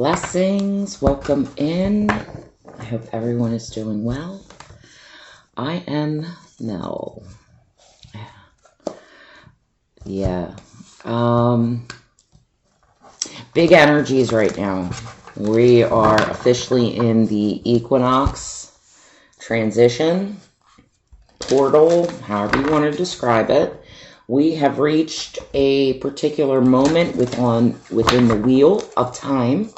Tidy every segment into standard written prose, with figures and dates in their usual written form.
Blessings, welcome in. I hope everyone is doing well. I am Mel. Yeah. Big energies right now. We are officially in the Equinox transition, portal, however you want to describe it. We have reached a particular moment within the wheel of time.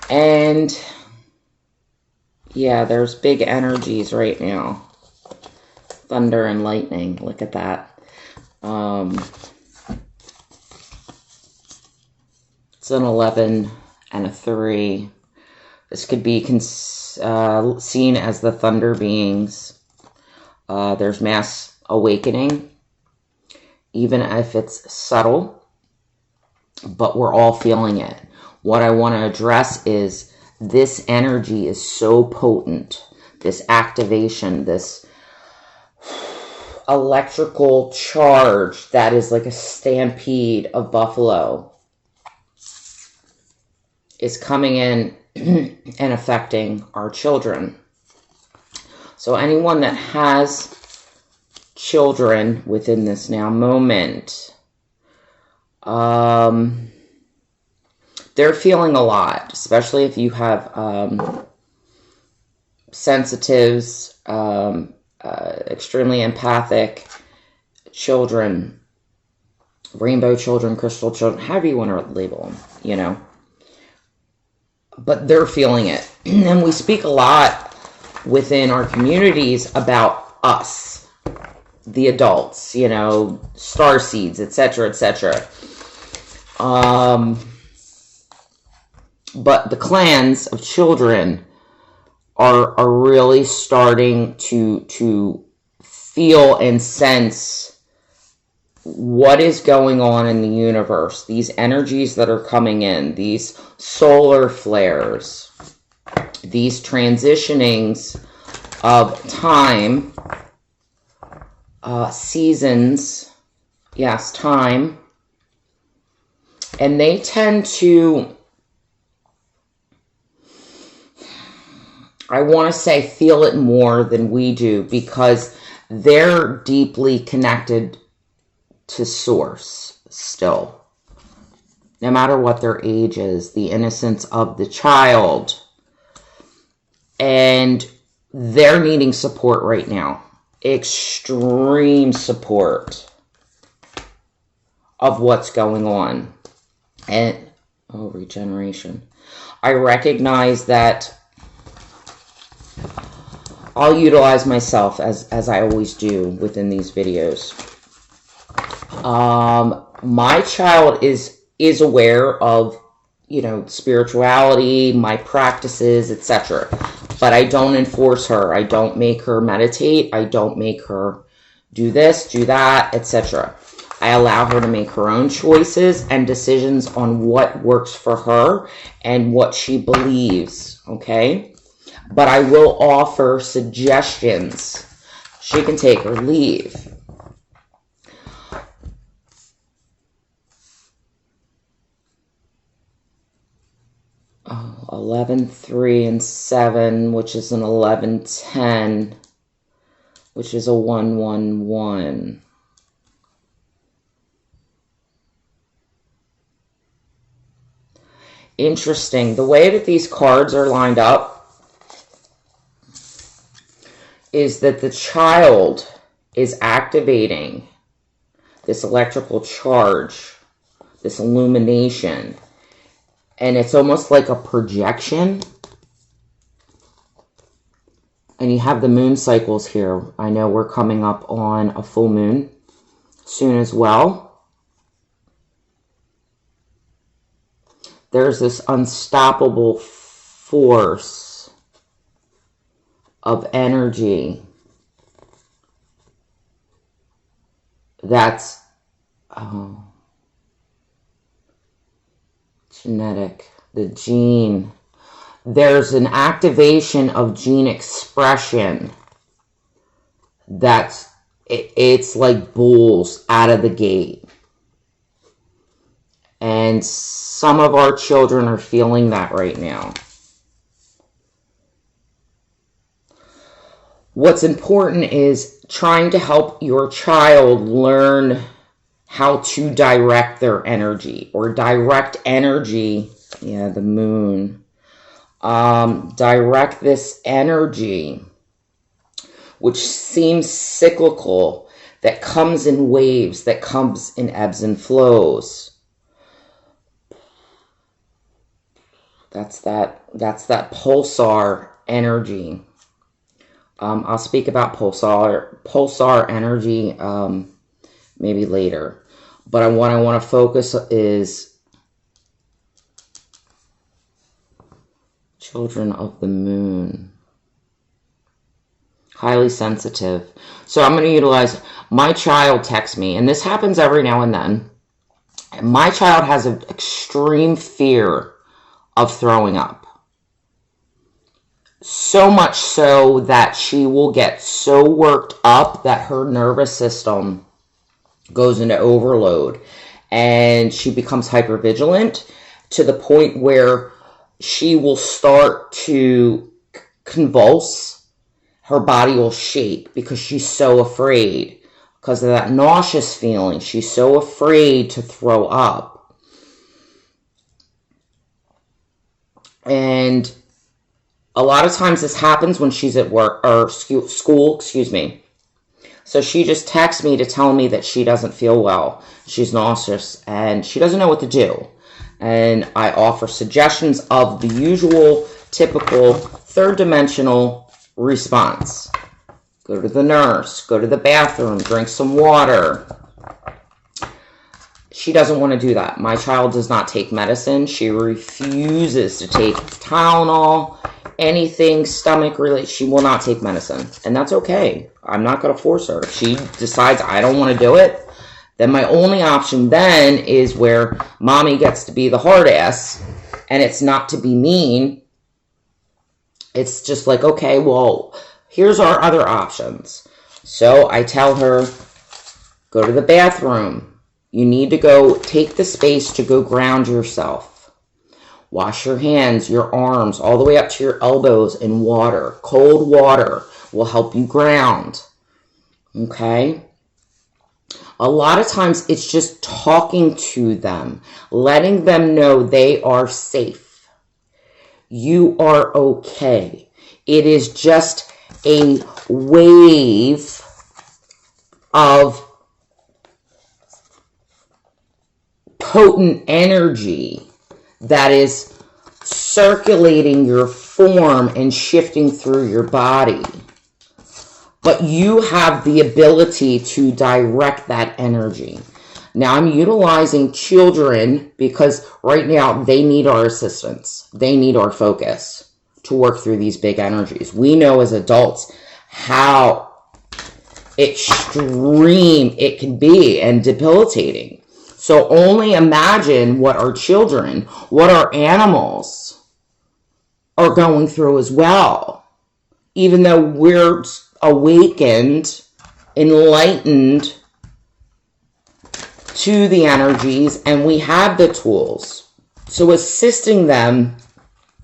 And yeah, there's big energies right now. Thunder and lightning. Look at that. It's an 11 and a 3. This could be seen as the thunder beings. There's mass awakening, even if it's subtle, but we're all feeling it. What I want to address is this energy is so potent, this activation, this electrical charge that is like a stampede of buffalo is coming in and affecting our children. So anyone that has children within this now moment, they're feeling a lot, especially if you have sensitives, extremely empathic children, rainbow children, crystal children, however you want to label them, you know. But they're feeling it. And we speak a lot within our communities about us, the adults, you know, star seeds, etc., etc. But the clans of children are really starting to feel and sense what is going on in the universe. These energies that are coming in, these solar flares, these transitionings of time, seasons, yes, time, and they tend to, I want to say, feel it more than we do because they're deeply connected to source still. No matter what their age is, the innocence of the child. And they're needing support right now. Extreme support of what's going on. And, regeneration. I recognize that I'll utilize myself as I always do within these videos. My child is aware of, you know, spirituality, my practices, etc. But I don't enforce her. I don't make her meditate. I don't make her do this, do that, etc. I allow her to make her own choices and decisions on what works for her and what she believes, okay? But I will offer suggestions. She can take or leave. Oh, 11, 3, and 7, which is an 11, 10, which is a 1, 1, 1. Interesting. The way that these cards are lined up is that the child is activating this electrical charge, this illumination, and it's almost like a projection. And you have the moon cycles here. I know we're coming up on a full moon soon as well. There's this unstoppable force of energy that's genetic, the gene. There's an activation of gene expression that's, it's like bulls out of the gate. And some of our children are feeling that right now. What's important is trying to help your child learn how to direct their energy, or direct energy. Yeah, the moon. Direct this energy, which seems cyclical, that comes in waves, that comes in ebbs and flows. That's that pulsar energy. I'll speak about pulsar energy maybe later. But what I want to focus is children of the moon. Highly sensitive. So I'm going to utilize, my child texts me, and this happens every now and then. My child has an extreme fear of throwing up. So much so that she will get so worked up that her nervous system goes into overload, and she becomes hypervigilant to the point where she will start to convulse. Her body will shake because she's so afraid, because of that nauseous feeling. She's so afraid to throw up. And a lot of times this happens when she's at work or school, So she just texts me to tell me that she doesn't feel well. She's nauseous and she doesn't know what to do. And I offer suggestions of the usual, typical, third-dimensional response. Go to the nurse, go to the bathroom, drink some water. She doesn't want to do that. My child does not take medicine. She refuses to take Tylenol, anything stomach related. She will not take medicine. And that's okay. I'm not going to force her. If she decides I don't want to do it, then my only option then is where mommy gets to be the hard ass, and it's not to be mean. It's just like, okay, well, here's our other options. So I tell her, go to the bathroom. You need to go take the space to go ground yourself. Wash your hands, your arms, all the way up to your elbows in water. Cold water will help you ground. Okay? A lot of times it's just talking to them, letting them know they are safe. You are okay. It is just a wave of potent energy that is circulating your form and shifting through your body. But you have the ability to direct that energy. Now I'm utilizing children because right now they need our assistance. They need our focus to work through these big energies. We know as adults how extreme it can be and debilitating. So only imagine what our children, what our animals are going through as well. Even though we're awakened, enlightened to the energies, and we have the tools. So assisting them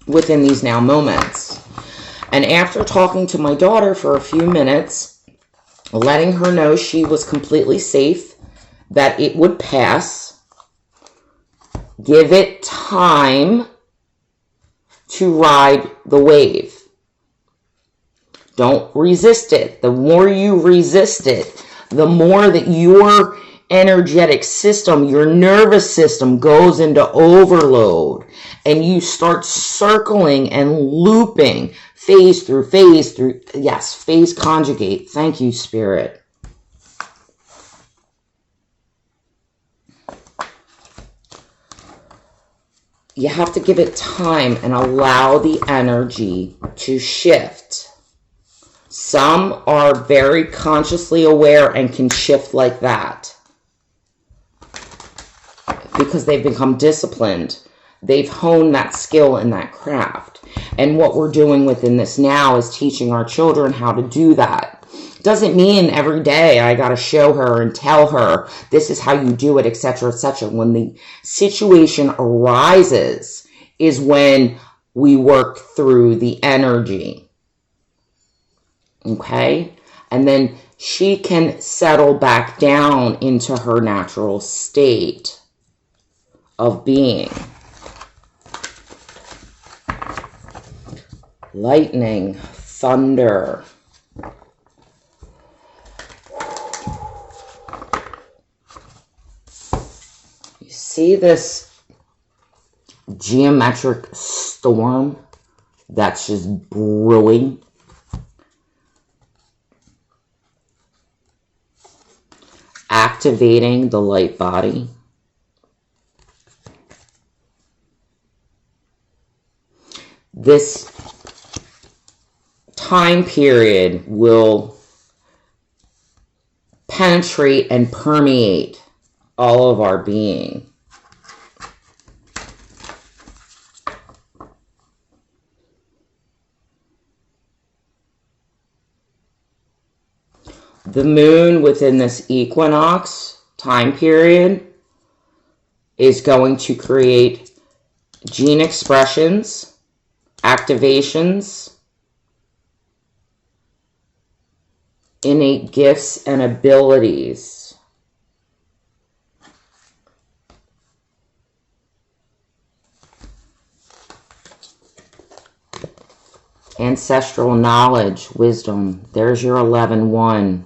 within these now moments. And after talking to my daughter for a few minutes, letting her know she was completely safe, that it would pass, give it time to ride the wave. Don't resist it. The more you resist it, the more that your energetic system, your nervous system goes into overload, and you start circling and looping phase through phase through. Yes, phase conjugate. Thank you, Spirit. You have to give it time and allow the energy to shift. Some are very consciously aware and can shift like that because they've become disciplined. They've honed that skill and that craft. And what we're doing within this now is teaching our children how to do that. Doesn't mean every day I got to show her and tell her this is how you do it, etc., etc. When the situation arises is when we work through the energy. Okay? And then she can settle back down into her natural state of being. Lightning, thunder. You see this geometric storm that's just brewing? Activating the light body. This time period will penetrate and permeate all of our being. The moon within this equinox time period is going to create gene expressions, activations, innate gifts and abilities. Ancestral knowledge, wisdom. There's your 11-1.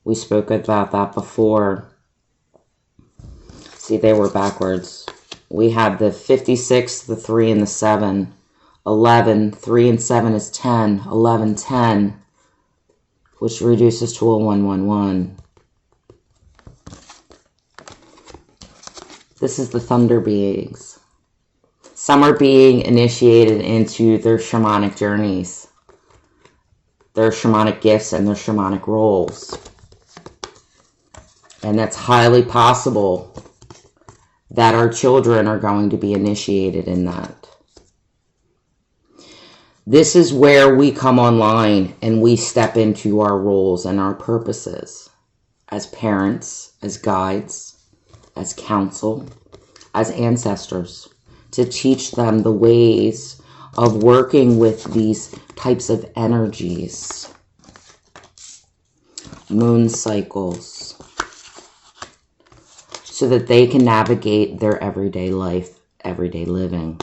We spoke about that before. See, they were backwards. We had the 56, the 3, and the 7. 11, 3 and 7 is 10. 11, 10, which reduces to a 1, 1, 1. This is the thunder beings. Some are being initiated into their shamanic journeys, their shamanic gifts, and their shamanic roles. And that's highly possible that our children are going to be initiated in that. This is where we come online and we step into our roles and our purposes as parents, as guides, as counsel, as ancestors, to teach them the ways of working with these types of energies. Moon cycles, so that they can navigate their everyday life, everyday living.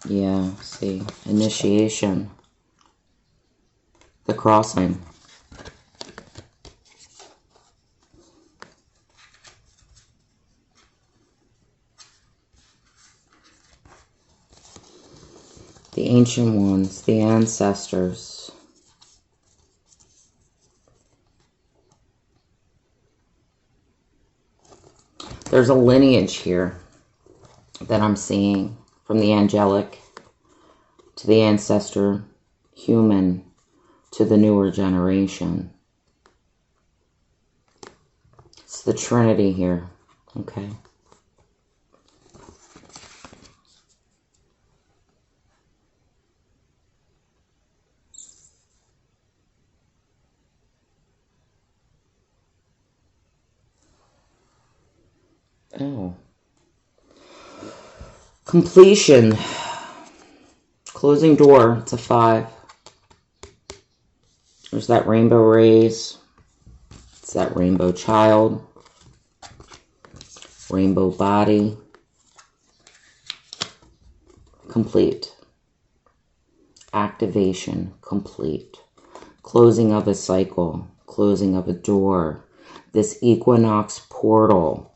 Yeah, see, initiation, the crossing. The ancient ones, the ancestors. There's a lineage here that I'm seeing, from the angelic to the ancestor human to the newer generation. It's the Trinity here, okay? Oh. Completion. Closing door. It's a 5. There's that rainbow rays. It's that rainbow child. Rainbow body. Complete. Activation. Complete. Closing of a cycle. Closing of a door. This equinox portal.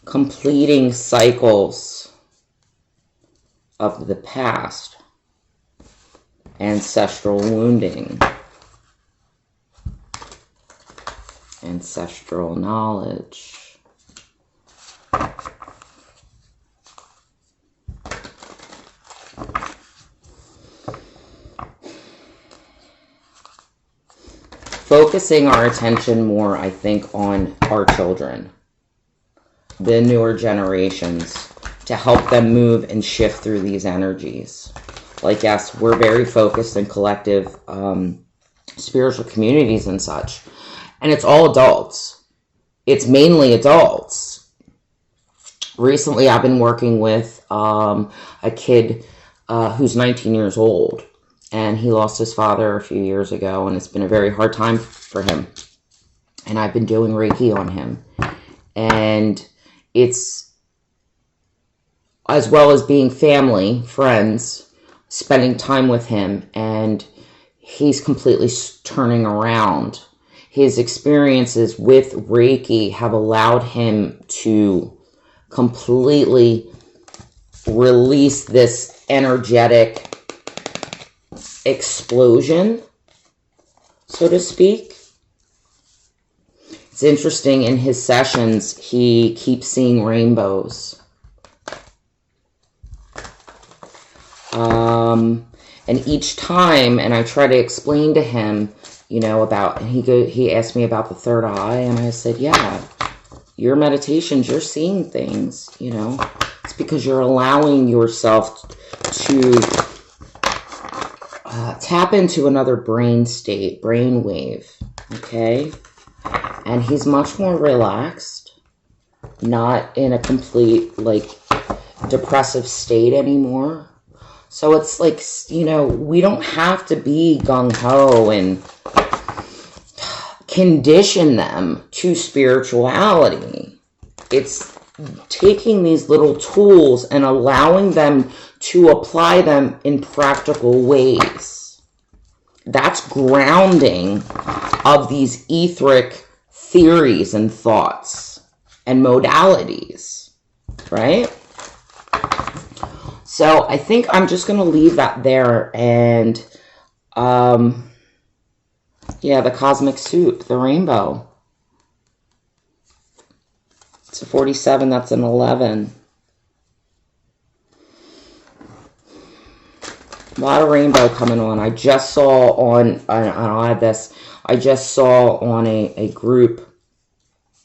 Completing cycles of the past, ancestral wounding, ancestral knowledge. focusing our attention more, I think, on our children, the newer generations, to help them move and shift through these energies. Like, yes, we're very focused in collective spiritual communities and such. And it's all adults. It's mainly adults. Recently, I've been working with a kid who's 19 years old. And he lost his father a few years ago. And it's been a very hard time for him. And I've been doing Reiki on him. And it's, as well as being family, friends, spending time with him, and he's completely turning around. His experiences with Reiki have allowed him to completely release this energetic explosion, so to speak. It's interesting, in his sessions, he keeps seeing rainbows. And each time, and I try to explain to him, you know, about, and he asked me about the third eye, and I said, yeah, your meditations, you're seeing things, you know. It's because you're allowing yourself to tap into another brain state, brain wave, okay? And he's much more relaxed, not in a complete, like, depressive state anymore. So it's like, you know, we don't have to be gung-ho and condition them to spirituality. It's taking these little tools and allowing them to apply them in practical ways. That's grounding of these etheric theories and thoughts and modalities, right? So I think I'm just going to leave that there. And, yeah, the cosmic soup, the rainbow. It's a 47, that's an 11. A lot of rainbow coming on. I just saw on, I'll add this, I just saw on a group,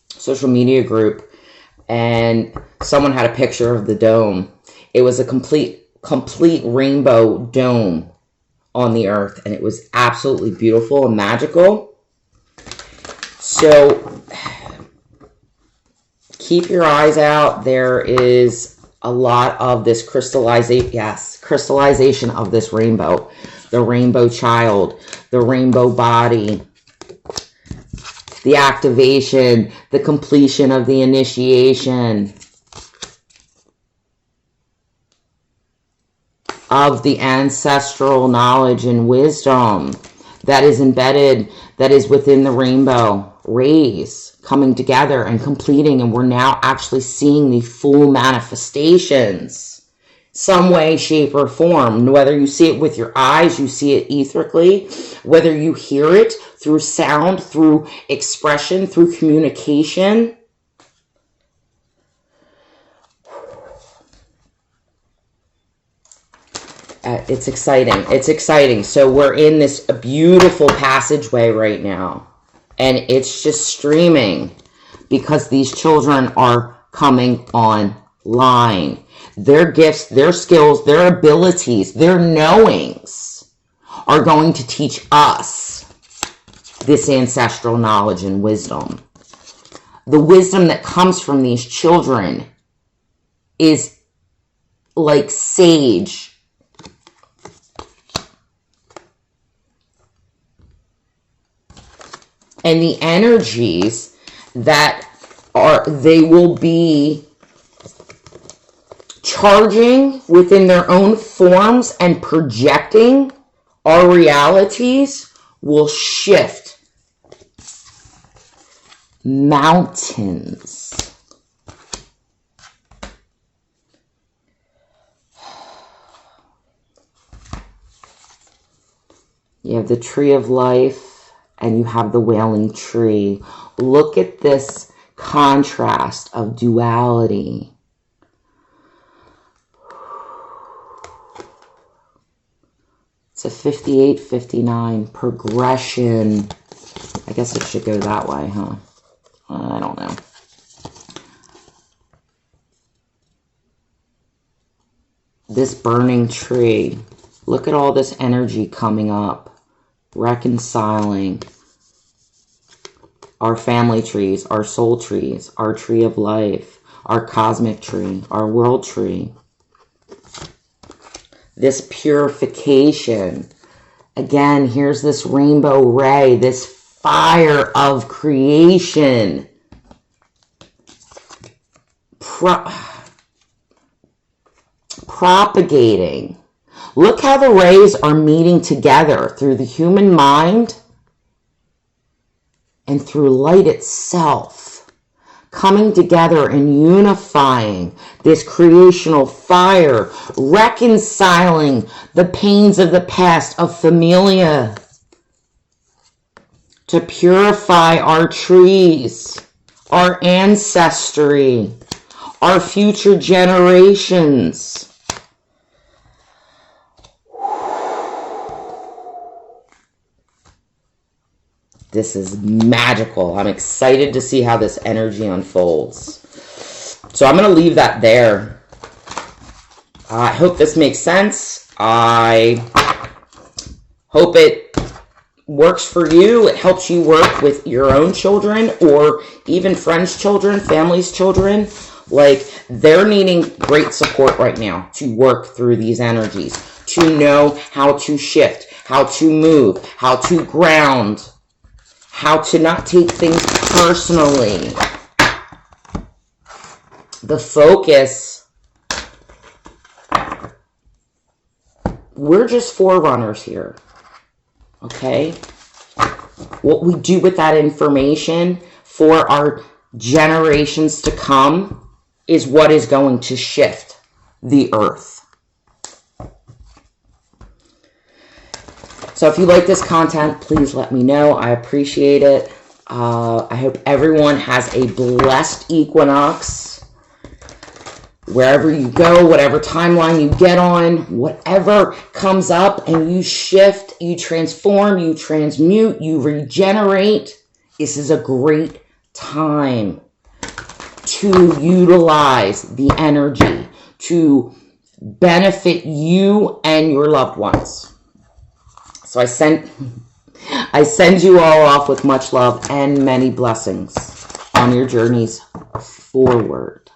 social media group, and someone had a picture of the dome. It was a complete rainbow dome on the earth, and it was absolutely beautiful and magical. So keep your eyes out. There is a lot of this crystallization of this rainbow, the rainbow child, the rainbow body, the activation, the completion of the initiation of the ancestral knowledge and wisdom that is embedded, that is within the rainbow rays coming together and completing, and we're now actually seeing the full manifestations, some way, shape, or form. Whether you see it with your eyes, you see it etherically, whether you hear it through sound, through expression, through communication. It's exciting. It's exciting. So we're in this beautiful passageway right now. And it's just streaming because these children are coming online. Their gifts, their skills, their abilities, their knowings are going to teach us this ancestral knowledge and wisdom. The wisdom that comes from these children is like sage. And the energies that they will be charging within their own forms and projecting our realities will shift mountains. You have the tree of life. And you have the wailing tree. Look at this contrast of duality. It's a 58-59 progression. guess it should go that way, huh? I don't know. This burning tree. Look at all this energy coming up. Reconciling our family trees, our soul trees, our tree of life, our cosmic tree, our world tree. This purification. Again, here's this rainbow ray, this fire of creation. Propagating. Look how the rays are meeting together through the human mind and through light itself, coming together and unifying this creational fire, reconciling the pains of the past, of familia, to purify our trees, our ancestry, our future generations. This is magical. I'm excited to see how this energy unfolds. So I'm going to leave that there. I hope this makes sense. I hope it works for you. It helps you work with your own children or even friends' children, families' children. Like, they're needing great support right now to work through these energies, to know how to shift, how to move, how to ground, how to not take things personally. The focus. We're just forerunners here. Okay? What we do with that information for our generations to come is what is going to shift the earth. So if you like this content, please let me know. I appreciate it. I hope everyone has a blessed equinox. Wherever you go, whatever timeline you get on, whatever comes up and you shift, you transform, you transmute, you regenerate. This is a great time to utilize the energy to benefit you and your loved ones. So I send you all off with much love and many blessings on your journeys forward,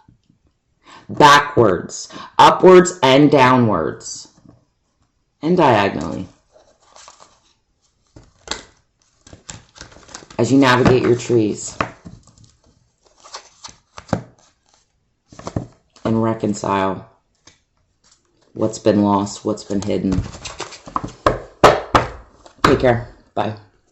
backwards, upwards, and downwards, and diagonally, as you navigate your trees and reconcile what's been lost, what's been hidden. Take care. Bye.